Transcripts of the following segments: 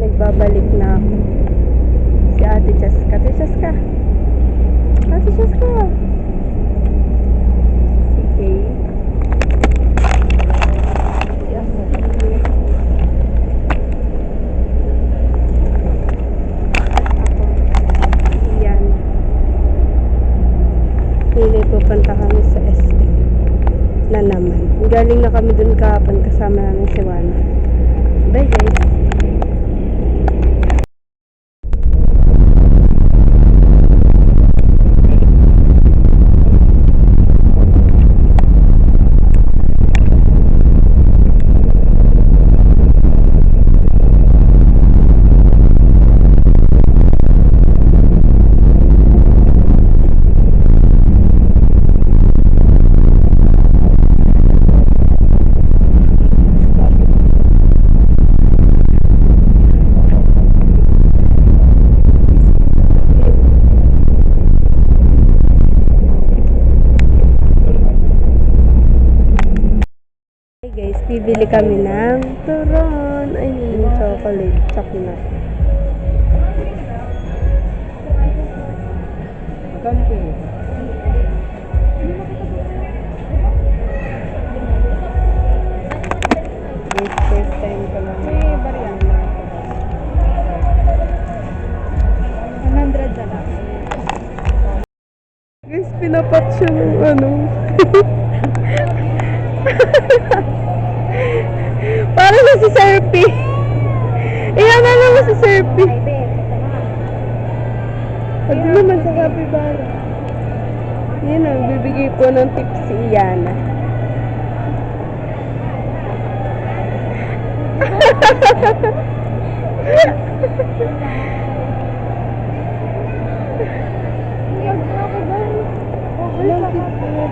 nagbabalik na ako. Si Ate Chaska. Ate Chaska. Ate Chaska. Si Kay. Pupunta kami sa SM na naman. Galing na kami dun kahapon kasama namin si Juana. Bye guys! Bibili kami ng turon. Ay, yung chocolate. Chocolate. First time ko lang. May bariyan. 100 na lang. Guys, pinapat siya ng ano. Parang na si Serpy. Iyan na naman si Serpy. Pag naman sa kapibara. Yan ang bibigay po ng tips si Iyana.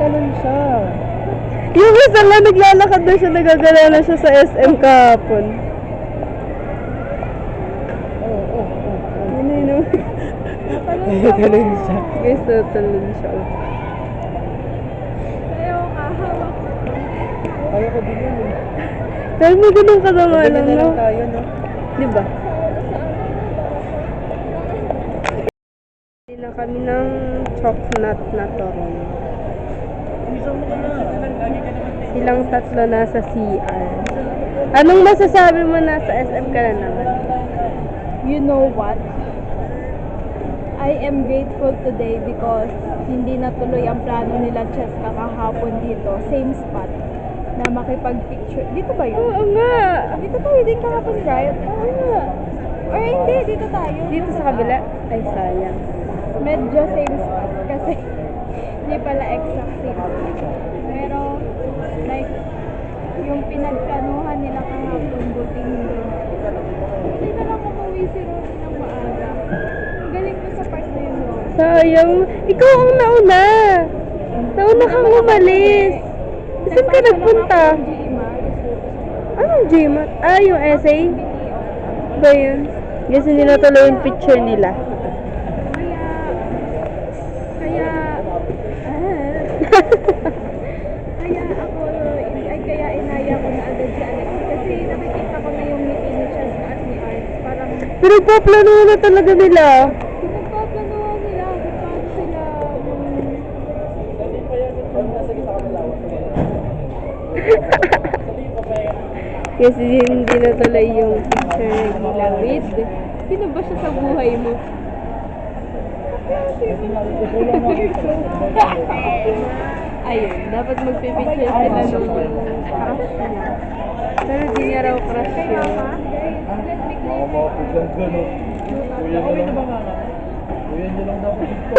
Talon siya. Yung isa lang, naglalakad na siya, nagagala na siya sa SM kahapon. Yun. Talon siya. Guys, talon siya. Ayaw kahawak. Kaya ko din yun eh. Pero may ganun ka naman lang, Ganyan na no? lang tayo, no? Diba? Hindi lang kami ng chocolate na toron. Silang tatlo nasa CR. Anong masasabi mo na sa SM ka na naman? You know what? I am grateful today because hindi natuloy ang plano nila Cheska kahapon dito. Same spot. Na makipag-picture. Dito ba yun? Oo nga! Dito tayo din kahapon, right? Oo nga. Or hindi, dito tayo. Dito sa kabila? Ay, sayang. Medyo same spot kasi hindi pala exact same spot. Pero, like, yung pinagplanuhan nila kahapon, buti hindi. Hindi na lang umuwi si Ronnie ng maaga. Ang galing ko sa part na yun, Ronnie. Sayang. Ikaw ang nauna. Nauna kang umalis. Saan ka nagpunta? Anong GMAT? Ah, yung essay? Ba yun? Kasi nila tuloy yung picture nila. Kaya inaya ko na agad si Alex kasi nakikita ko na yung ngiti ni Cheska at ni Arts. Parang Pero nagpaplano na talaga nila. pinagpaplanuhan nila kung paano sila Kasi hindi na tuloy yung picture nila with. Sino ba siya sa buhay mo? Ayun, dapat magpipicture sila nung crush niya. Pero di niya raw crush yun. Kuya nyo lang dapat ito.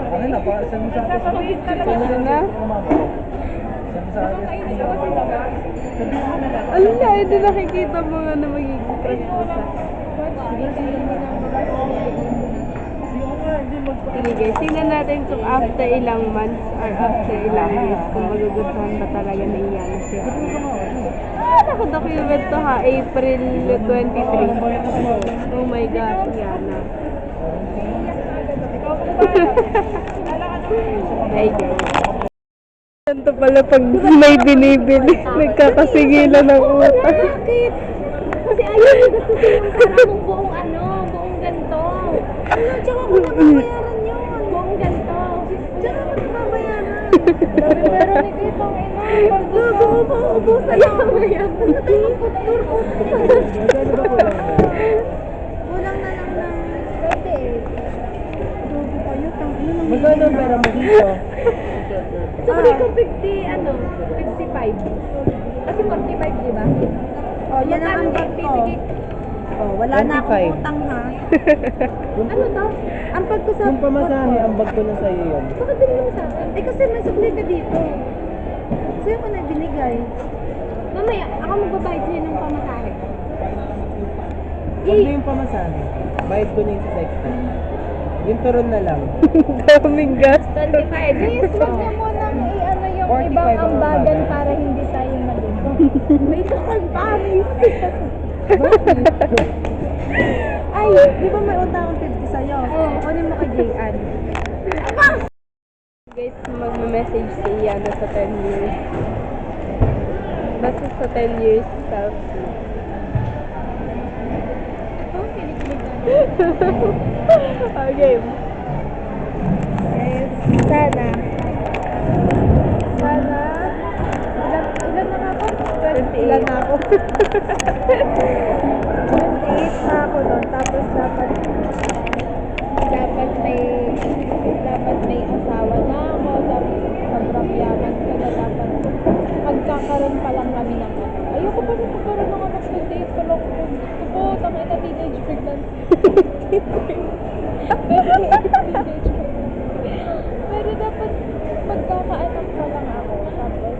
Ano na, saan mo sa atin? Ano na? Saan sa atin? Alam niya, hindi nakikita mo nga na magiging crush mo siya. Sige guys, tingnan natin kung after ilang months or after ilang years kung magugustuhan ba talaga na Iyana siya. Naka-document to ha, April 23. Oh my God, Iyana. Hi guys. Ganito pala pag may binibili, nagkakasingilan ng utang. Kasi ayaw niya gustusin yung parang buong buong ganito. Tsaka ko nababayaran yun. Buong ganito. Tsaka ko nababayaran. Grabe, pero nakitang ina. Gago mo, mauubusan Ayaw ako. mo yan. Ano tayo mag-puttur ko? Magkano ba kulang? Kulang na lang ng 28. Gago kayo, tangin na Magkano ang pera mo dito? Sabi ko 55. Kasi 45, di ba? Oh, yan ang ambag ko. Oh, wala na akong 25. utang ha. Ano to? Ambag ko sa Yung pamasahe, ang bag ko na sa'yo yun. Bakit binili mo sa akin? Eh kasi may supply ka dito. Sa'yo ko na binigay. Mamaya, ako magbabayad sa'yo ng pamasahe. Ano yung pamasahe? Bayad ko na yung sa sexta. Yung turon na lang. Daming gas. 25. Please, wag niyo munang i-ano yung 45 ibang ang ambagan ambagan. para hindi tayo malito. May sakang panis. Ay, di ba may utang akong 50 sa'yo? Oo. Kunin mo kay Jayan. Guys, magme-message si Yana sa 10 years. Basta sa 10 years self. Oh, kinikilig na. Okay. Guys, sana. Ilan na nga ako? 28. Ilan na ako? 28 na ako nun. Tapos dapat Dapat may asawa na ako. Dapat sobrang yaman ko na dapat magkakaroon pa lang kami ng anak. Ayoko pa rin magkaroon ng anak sa date pa lang. Gusto ko, tangay na teenage pregnancy. Pero dapat magkakaanak pa lang ako. Tapos,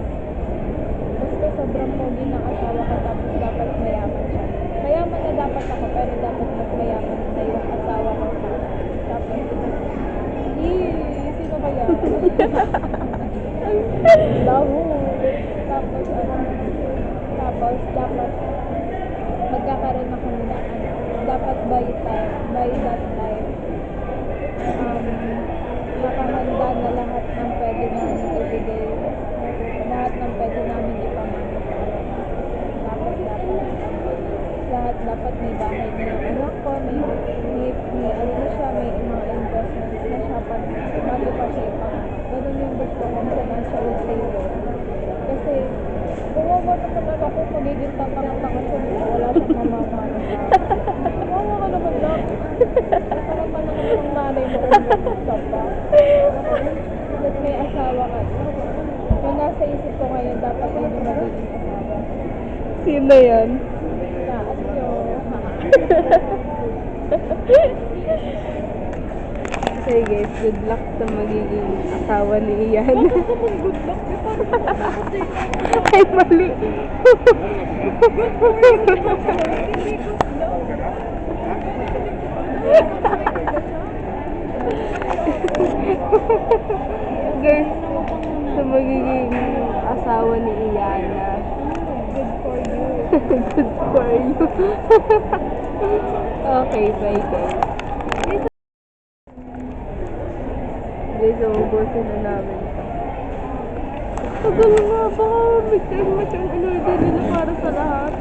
basta sobrang pogi ng asawa ko. Tapos dapat mayaman siya. Mayaman na dapat ako, pero dapat mas mayaman na yung asawa ko. Tapos, sino kaya? Baho. Tapos, tapos dapat magkakaroon na kami ng anak. Dapat by that time, nakahanda na lahat ng pwede namin ibigay. Lahat ng pwede namin ipamana. Dapat may bahay na yung anak ko, may ano na siya, may mga investments na siya bago pa siya ipanganak. Ganun yung gusto kong financial stable. Kasi, kawawa naman ako magiging tatang-tanga siya nila, wala siyang mamamana sa akin. Kawawa ka naman lang. Parang pa naman yung nanay mo kung gusto pa. Tapos may asawa ka. Yung nasa isip ko ngayon, dapat yun yung magiging asawa. sino yan? Taas nyo. Okay guys, good luck sa magiging asawa ni Ian. Good luck. Ay, mali. Guys, sa magiging asawa ni Iyana. Good for you. Good for you. Okay, bye guys. Guys, ubusin na namin ito. Tagal nga, baka may time na siyang in-order nila para sa lahat.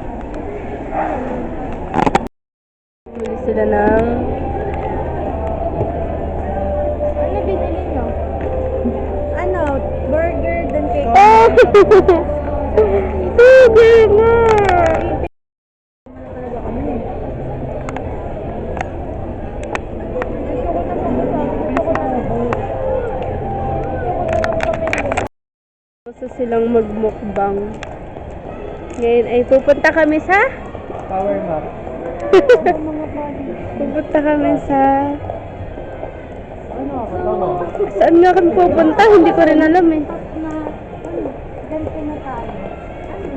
Bili sila ng... Ano binili nyo? Ano? Burger, then cake. Oh! Burger nga! Gusto silang magmukbang. Ngayon ay pupunta kami sa... Power map. Pupunta kami sa... Ano ako? Tama. Saan nga kami pupunta? Hindi ko rin alam eh. Ganito na tayo. Ano?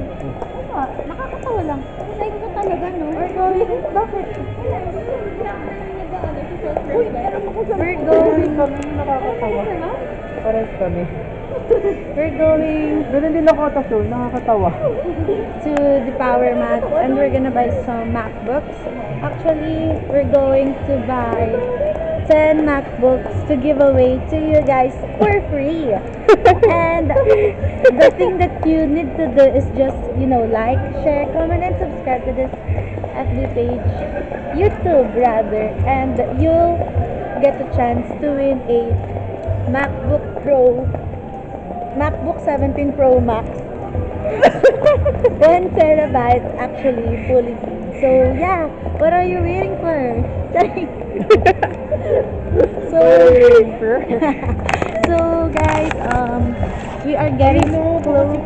Nakakatawa lang. Like ko talaga, no? We're going... Bakit? Uy, meron ako sa... We're going... Kami nakakatawa. Pares kami. We're going Ganun din ako ito, nakakatawa. to the Power Mat and we're gonna buy some MacBooks. Actually, we're going to buy 10 MacBooks to give away to you guys for free. And the thing that you need to do is just, like, share, comment, and subscribe to this FB page, YouTube rather, and you'll get a chance to win a MacBook 17 Pro Max. 10 terabytes actually, fully. So yeah, what are you waiting for? so, so guys, we are getting close.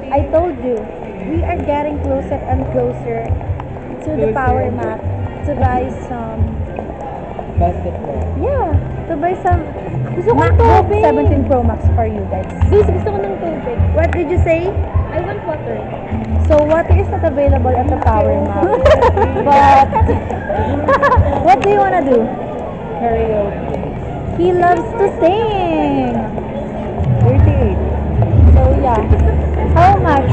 I told you, we are getting closer and closer to the Power Mac to buy some. Basketball. Yeah, to buy some Gusto ko ng MacBook tubig. 17 Pro Max for you guys. Gusto ko ng tubig. What did you say? I want water. So water is not available at the Power Mac. But what do you wanna do? Karaoke. He loves to sing. 38. So yeah. How much?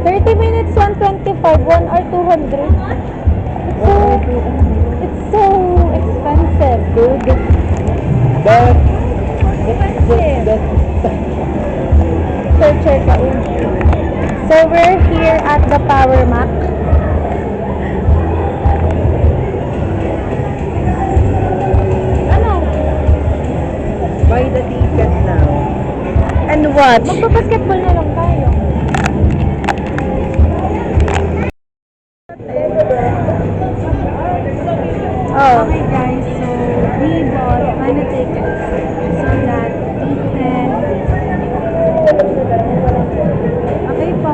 30 minutes, 125, 1 or 200. It's so expensive, dude. But, Expensive. Searcher ka. So we're here at the Power Mac. Ano? buy the ticket now. And watch. Magpa-basketball na lang tayo. Oh. Okay guys, so we bought many tickets so that we can. Okay po.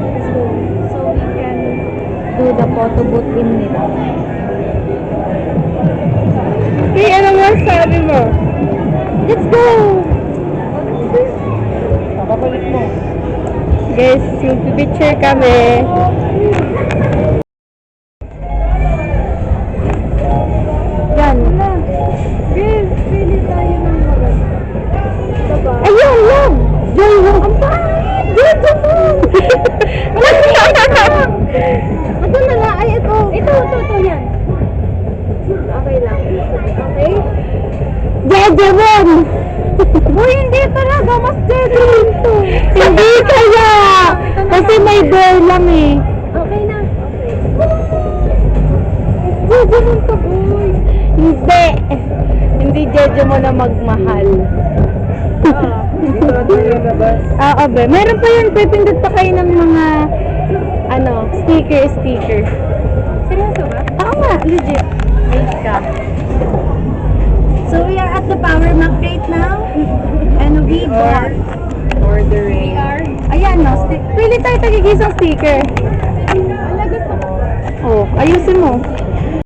Let's go. So we can do the photo booth in nila. Okay, ano mo sabi mo? Let's go! Nakapalit mo. Guys, picture kami. Yan. Girl, pili tayo ng maganda. Diba? Ayun lang! Joy mo! Ang pangit! Dito mo! Ito na nga, ay ito. Ito yan. Okay lang. Okay? Jejemon! Uy, hindi talaga. Mas deadly ito. Hindi kaya! Kasi may door lang eh. Okay na. Okay. Jejemon ka, boy. Hindi! Hindi Jejemon na magmahal. Dito na tayo labas. Oo be. Meron pa yun. Pipindot pa kayo ng mga sticker. Seryoso ba? Oo nga, legit. Wait ka. So we are at the Power Mac right now. And we bought. Ordering. Ayan, no. Pili tayo tagigisang sticker.